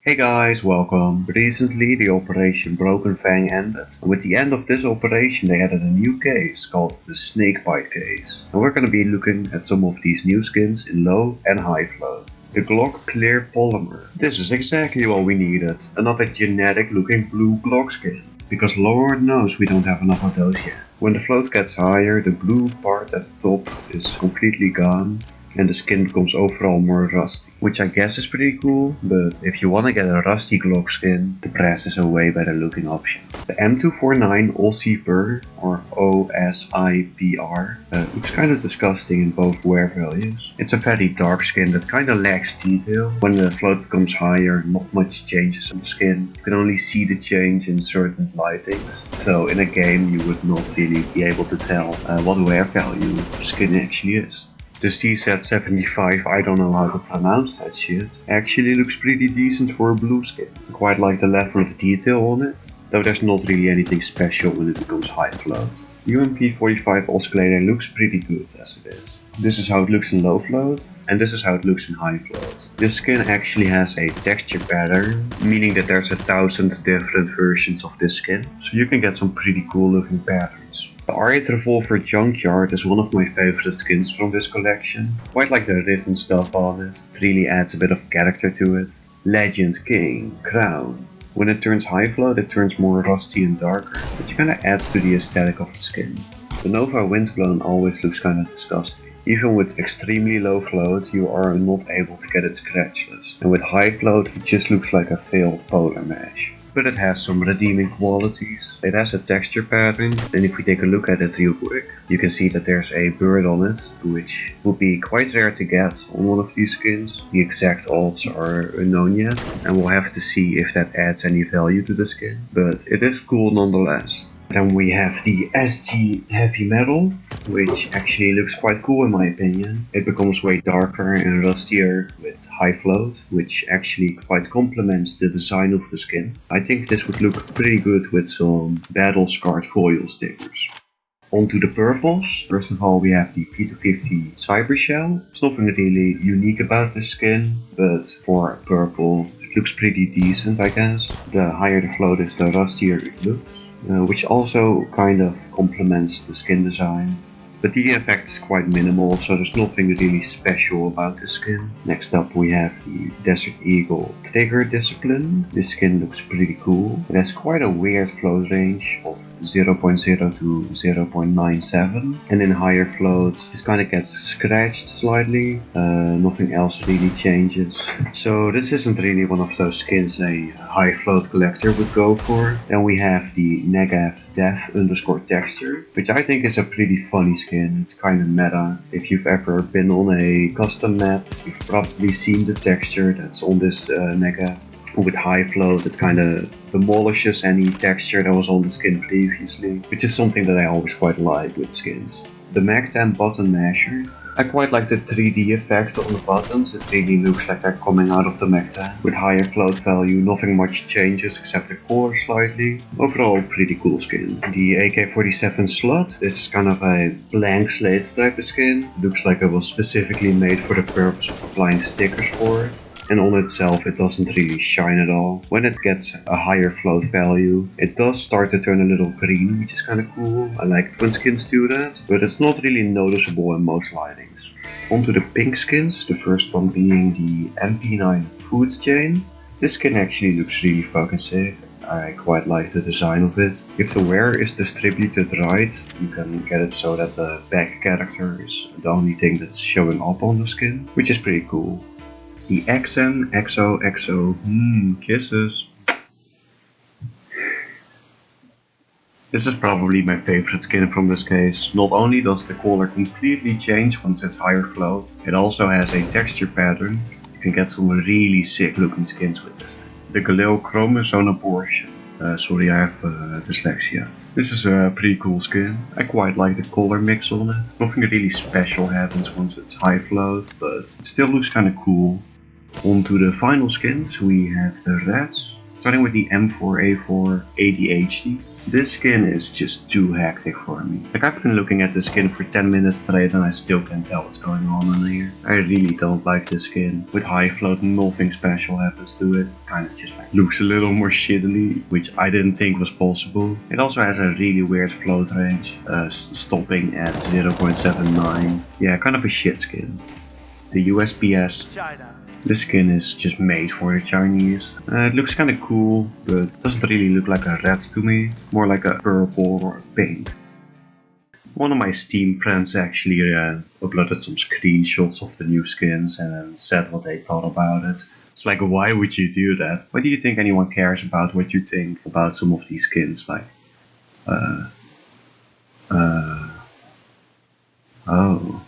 Hey guys, welcome. Recently the Operation Broken Fang ended, and with the end of this operation they added a new case called the Snakebite case. And we're gonna be looking at some of these new skins in low and high float. The Glock Clear Polymer. This is exactly what we needed, another genetic looking blue Glock skin. Because Lord knows we don't have enough of those yet. When the float gets higher, the blue part at the top is completely gone. And the skin becomes overall more rusty, which I guess is pretty cool, but if you wanna get a rusty Glock skin, the press is a way better looking option. The M249 OSIPR, or OSIPR, looks kinda disgusting in both wear values. It's a very dark skin that kinda lacks detail. When the float becomes higher, not much changes on the skin. You can only see the change in certain lightings, so in a game you would not really be able to tell what wear value the skin actually is. The CZ75, I don't know how to pronounce that shit, actually looks pretty decent for a blue skin. I quite like the level of detail on it, though there's not really anything special when it becomes high float. UMP45 oscillator looks pretty good as it is. This is how it looks in low float, and this is how it looks in high float. This skin actually has a texture pattern, meaning that there's 1,000 different versions of this skin, so you can get some pretty cool looking patterns. The R8 Revolver Junkyard is one of my favorite skins from this collection. Quite like the written stuff on it, it really adds a bit of character to it. Legend, King, Crown. When it turns high float it turns more rusty and darker, which kinda adds to the aesthetic of the skin. The Nova Windblown always looks kinda disgusting. Even with extremely low float you are not able to get it scratchless, and with high float it just looks like a failed polar mash. But it has some redeeming qualities. It has a texture pattern, and if we take a look at it real quick, you can see that there's a bird on it, which would be quite rare to get on one of these skins. The exact odds are unknown yet, and we'll have to see if that adds any value to the skin, but it is cool nonetheless. Then we have the SG Heavy Metal, which actually looks quite cool in my opinion. It becomes way darker and rustier with high float, which actually quite complements the design of the skin. I think this would look pretty good with some battle scarred foil stickers. Onto the purples. First of all we have the P250 Cyber Shell. There's nothing really unique about this skin, but for purple it looks pretty decent I guess. The higher the float is, the rustier it looks. Which also kind of complements the skin design. But the effect is quite minimal, so there's nothing really special about this skin. Next up we have the Desert Eagle Trigger Discipline. This skin looks pretty cool. It has quite a weird float range of 0.0 to 0.97, and in higher floats this kind of gets scratched slightly. Nothing else really changes. So this isn't really one of those skins a high float collector would go for. Then we have the Negav Dev _ texture, which I think is a pretty funny skin. It's kind of meta. If you've ever been on a custom map, you've probably seen the texture that's on this Negav. With high float it kinda demolishes any texture that was on the skin previously, which is something that I always quite like with skins. The Mag-10 Button Masher. I quite like the 3D effect on the buttons. It really looks like they're coming out of the Mag-10. With higher float value nothing much changes except the color slightly. Overall pretty cool skin. The AK-47 Slut. This is kind of a blank slate type of skin. It looks like it was specifically made for the purpose of applying stickers for it. And on itself it doesn't really shine at all. When it gets a higher float value it does start to turn a little green, which is kinda cool. I like it when skins do that, but it's not really noticeable in most lightings. Onto the pink skins, the first one being the MP9 Foods Chain. This skin actually looks really fucking sick. I quite like the design of it. If the wear is distributed right, you can get it so that the back character is the only thing that's showing up on the skin, which is pretty cool. The XM XOXO, kisses. This is probably my favorite skin from this case. Not only does the color completely change once it's higher float, it also has a texture pattern. You can get some really sick looking skins with this thing. The Galil Chromosome Abortion. Sorry, I have dyslexia. This is a pretty cool skin. I quite like the color mix on it. Nothing really special happens once it's high float, but it still looks kinda cool. Onto the final skins we have the reds. Starting with the M4A4 ADHD. This skin is just too hectic for me. Like, I've been looking at this skin for 10 minutes straight and I still can't tell what's going on in here. I really don't like this skin. With high float, nothing special happens to it. Kind of just like looks a little more shittily, which I didn't think was possible. It also has a really weird float range, stopping at 0.79. Yeah, kind of a shit skin. The USPS. China. This skin is just made for the Chinese. It looks kinda cool, but doesn't really look like a red to me. More like a purple or pink. One of my Steam friends actually uploaded some screenshots of the new skins and then said what they thought about it. It's like, why would you do that? Why do you think anyone cares about what you think about some of these skins? Like, oh.